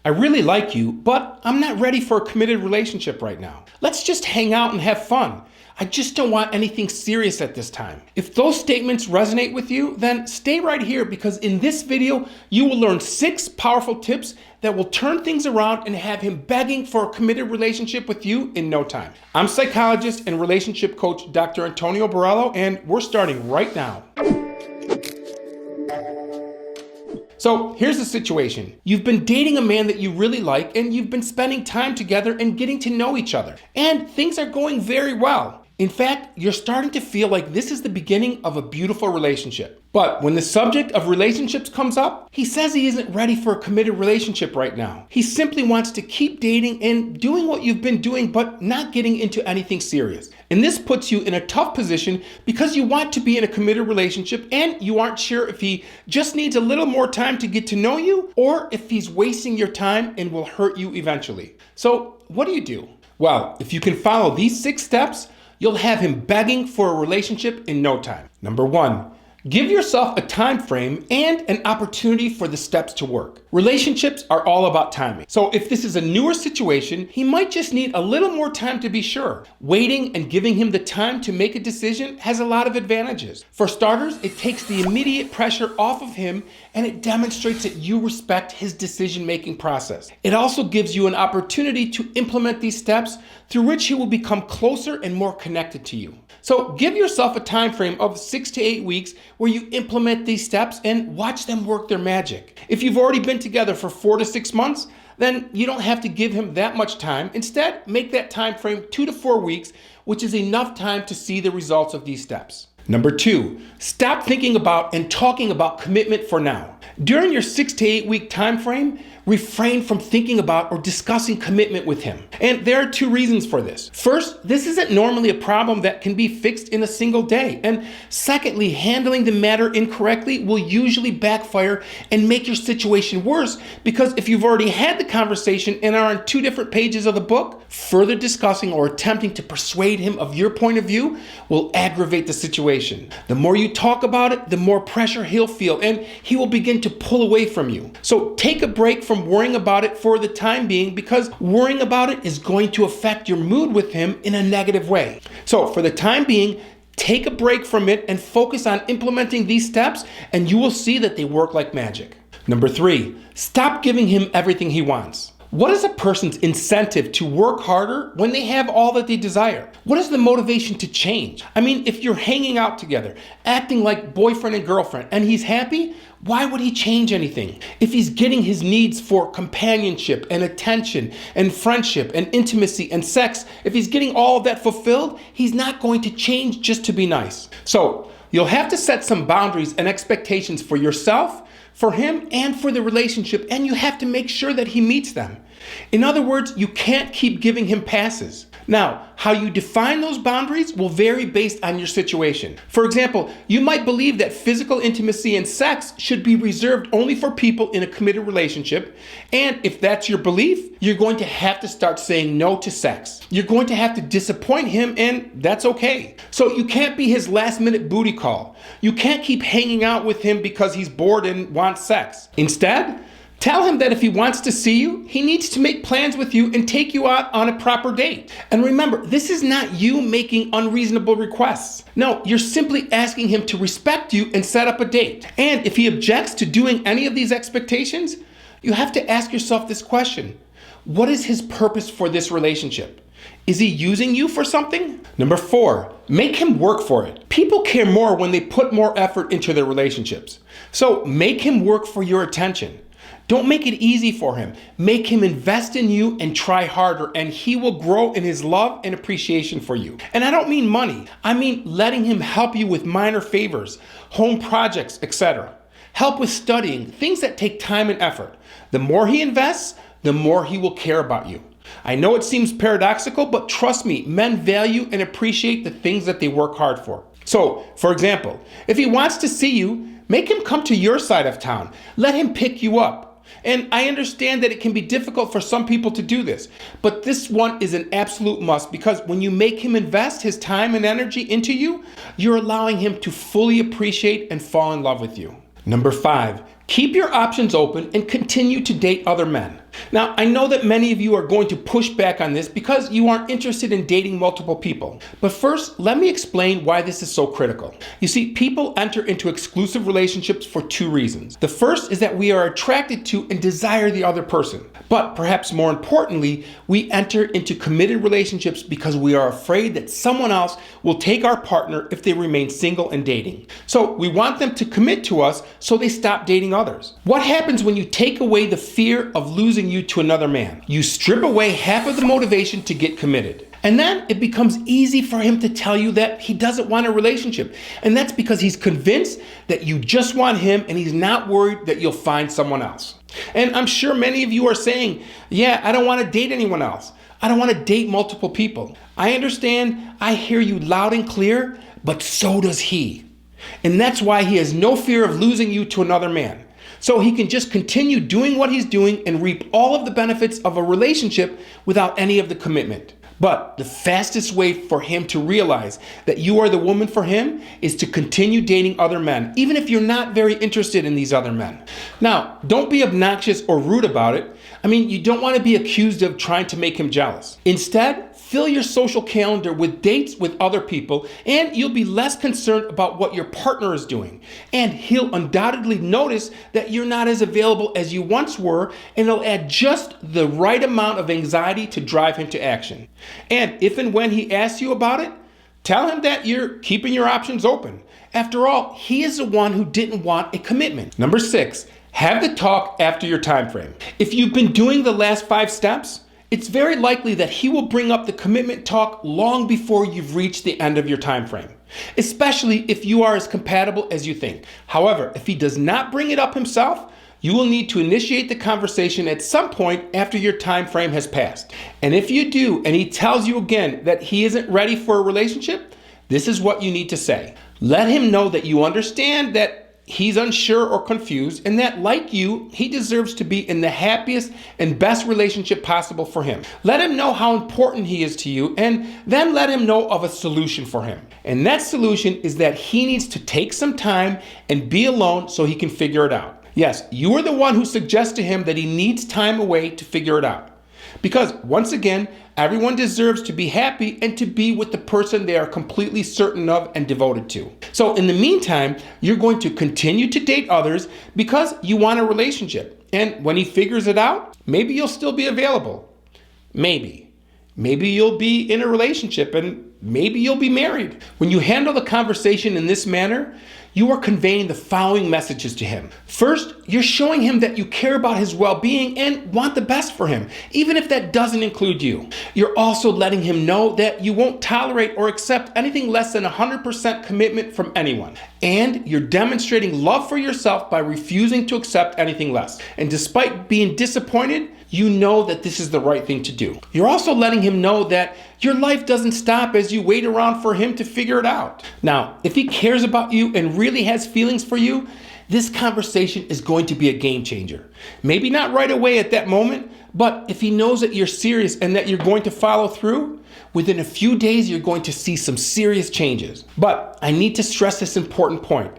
I really like you, but I'm not ready for a committed relationship right now. Let's just hang out and have fun. I just don't want anything serious at this time. If those statements resonate with you, then stay right here because in this video, you will learn 6 powerful tips that will turn things around and have him begging for a committed relationship with you in no time. I'm psychologist and relationship coach Dr. Antonio Borrello, and we're starting right now. So here's the situation. You've been dating a man that you really like and you've been spending time together and getting to know each other. And things are going very well. In fact, you're starting to feel like this is the beginning of a beautiful relationship. But when the subject of relationships comes up, he says he isn't ready for a committed relationship right now. He simply wants to keep dating and doing what you've been doing, but not getting into anything serious. And this puts you in a tough position because you want to be in a committed relationship and you aren't sure if he just needs a little more time to get to know you or if he's wasting your time and will hurt you eventually. So what do? Well, if you can follow these 6 steps, you'll have him begging for a relationship in no time. Number 1, give yourself a time frame and an opportunity for the steps to work. Relationships are all about timing. So if this is a newer situation, he might just need a little more time to be sure. Waiting and giving him the time to make a decision has a lot of advantages. For starters, it takes the immediate pressure off of him and it demonstrates that you respect his decision-making process. It also gives you an opportunity to implement these steps through which he will become closer and more connected to you. So give yourself a time frame of 6 to 8 weeks where you implement these steps and watch them work their magic. If you've already been together for 4 to 6 months, then you don't have to give him that much time. Instead, make that time frame 2 to 4 weeks, which is enough time to see the results of these steps. Number 2, stop thinking about and talking about commitment for now. During your 6 to 8 week time frame, refrain from thinking about or discussing commitment with him. And there are 2 reasons for this. First, this isn't normally a problem that can be fixed in a single day. And secondly, handling the matter incorrectly will usually backfire and make your situation worse because if you've already had the conversation and are on 2 different pages of the book, further discussing or attempting to persuade him of your point of view will aggravate the situation. The more you talk about it, the more pressure he'll feel and he will begin to pull away from you. So take a break from worrying about it for the time being because worrying about it is going to affect your mood with him in a negative way. So for the time being, take a break from it and focus on implementing these steps and you will see that they work like magic. Number 3, stop giving him everything he wants. What is a person's incentive to work harder when they have all that they desire? What is the motivation to change? I mean, if you're hanging out together, acting like boyfriend and girlfriend, and he's happy, why would he change anything? If he's getting his needs for companionship and attention and friendship and intimacy and sex, if he's getting all of that fulfilled, he's not going to change just to be nice. So you'll have to set some boundaries and expectations for yourself, for him, and for the relationship, and you have to make sure that he meets them. In other words, you can't keep giving him passes. Now, how you define those boundaries will vary based on your situation. For example, you might believe that physical intimacy and sex should be reserved only for people in a committed relationship, and if that's your belief, you're going to have to start saying no to sex. You're going to have to disappoint him, and that's okay. So you can't be his last-minute booty call. You can't keep hanging out with him because he's bored and wants sex. Instead, tell him that if he wants to see you, he needs to make plans with you and take you out on a proper date. And remember, this is not you making unreasonable requests. No, you're simply asking him to respect you and set up a date. And if he objects to doing any of these expectations, you have to ask yourself this question. What is his purpose for this relationship? Is he using you for something? Number 4, make him work for it. People care more when they put more effort into their relationships. So make him work for your attention. Don't make it easy for him. Make him invest in you and try harder, and he will grow in his love and appreciation for you. And I don't mean money. I mean letting him help you with minor favors, home projects, etc. Help with studying, things that take time and effort. The more he invests, the more he will care about you. I know it seems paradoxical, but trust me, men value and appreciate the things that they work hard for. So, for example, if he wants to see you, make him come to your side of town. Let him pick you up. And I understand that it can be difficult for some people to do this, but this one is an absolute must because when you make him invest his time and energy into you, you're allowing him to fully appreciate and fall in love with you. Number 5, keep your options open and continue to date other men. Now, I know that many of you are going to push back on this because you aren't interested in dating multiple people. But first, let me explain why this is so critical. You see, people enter into exclusive relationships for two reasons. The first is that we are attracted to and desire the other person. But perhaps more importantly, we enter into committed relationships because we are afraid that someone else will take our partner if they remain single and dating. So we want them to commit to us so they stop dating others. What happens when you take away the fear of losing you to another man? You strip away half of the motivation to get committed. And then it becomes easy for him to tell you that he doesn't want a relationship. And that's because he's convinced that you just want him and he's not worried that you'll find someone else. And I'm sure many of you are saying, yeah, I don't want to date anyone else. I don't want to date multiple people. I understand, I hear you loud and clear, but so does he. And that's why he has no fear of losing you to another man. So he can just continue doing what he's doing and reap all of the benefits of a relationship without any of the commitment. But the fastest way for him to realize that you are the woman for him is to continue dating other men, even if you're not very interested in these other men. Now, don't be obnoxious or rude about it. I mean, you don't want to be accused of trying to make him jealous. Instead, fill your social calendar with dates with other people, and you'll be less concerned about what your partner is doing. And he'll undoubtedly notice that you're not as available as you once were, and it'll add just the right amount of anxiety to drive him to action. And if and when he asks you about it, tell him that you're keeping your options open. After all, he is the one who didn't want a commitment. Number 6, have the talk after your time frame. If you've been doing the last 5 steps, it's very likely that he will bring up the commitment talk long before you've reached the end of your time frame, especially if you are as compatible as you think. However, if he does not bring it up himself, you will need to initiate the conversation at some point after your time frame has passed. And if you do, and he tells you again that he isn't ready for a relationship, this is what you need to say. Let him know that you understand that he's unsure or confused, and that, like you, he deserves to be in the happiest and best relationship possible for him. Let him know how important he is to you, and then let him know of a solution for him. And that solution is that he needs to take some time and be alone so he can figure it out. Yes, you are the one who suggests to him that he needs time away to figure it out. Because, once again, everyone deserves to be happy and to be with the person they are completely certain of and devoted to. So in the meantime, you're going to continue to date others because you want a relationship. And when he figures it out, maybe you'll still be available. Maybe you'll be in a relationship, and maybe you'll be married. When you handle the conversation in this manner, you are conveying the following messages to him. First, you're showing him that you care about his well-being and want the best for him, even if that doesn't include you. You're also letting him know that you won't tolerate or accept anything less than 100% commitment from anyone. And you're demonstrating love for yourself by refusing to accept anything less. And despite being disappointed, you know that this is the right thing to do. You're also letting him know that your life doesn't stop as you wait around for him to figure it out. Now, if he cares about you and really has feelings for you, this conversation is going to be a game changer. Maybe not right away at that moment, but if he knows that you're serious and that you're going to follow through, within a few days you're going to see some serious changes. But I need to stress this important point.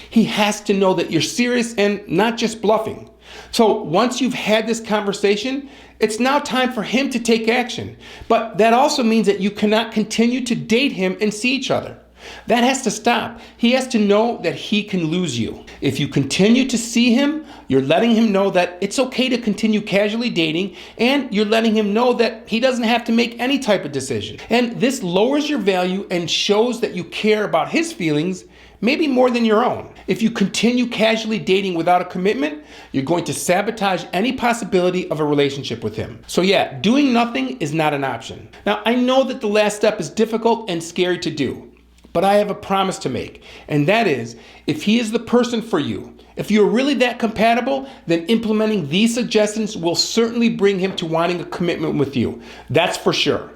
He has to know that you're serious and not just bluffing. So once you've had this conversation, it's now time for him to take action. But that also means that you cannot continue to date him and see each other. That has to stop. He has to know that he can lose you. If you continue to see him, you're letting him know that it's okay to continue casually dating, and you're letting him know that he doesn't have to make any type of decision. And this lowers your value and shows that you care about his feelings, maybe more than your own. If you continue casually dating without a commitment, you're going to sabotage any possibility of a relationship with him. So yeah, doing nothing is not an option. Now, I know that the last step is difficult and scary to do, but I have a promise to make, and that is, if he is the person for you, if you're really that compatible, then implementing these suggestions will certainly bring him to wanting a commitment with you. That's for sure.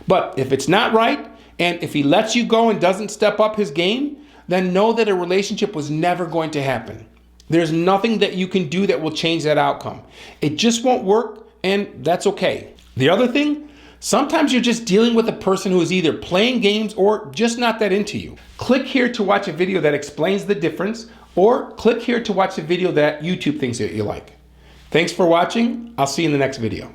But if it's not right, and if he lets you go and doesn't step up his game, then know that a relationship was never going to happen. There's nothing that you can do that will change that outcome. It just won't work, and that's okay. The other thing, sometimes you're just dealing with a person who is either playing games or just not that into you. Click here to watch a video that explains the difference, or click here to watch a video that YouTube thinks that you like. Thanks for watching. I'll see you in the next video.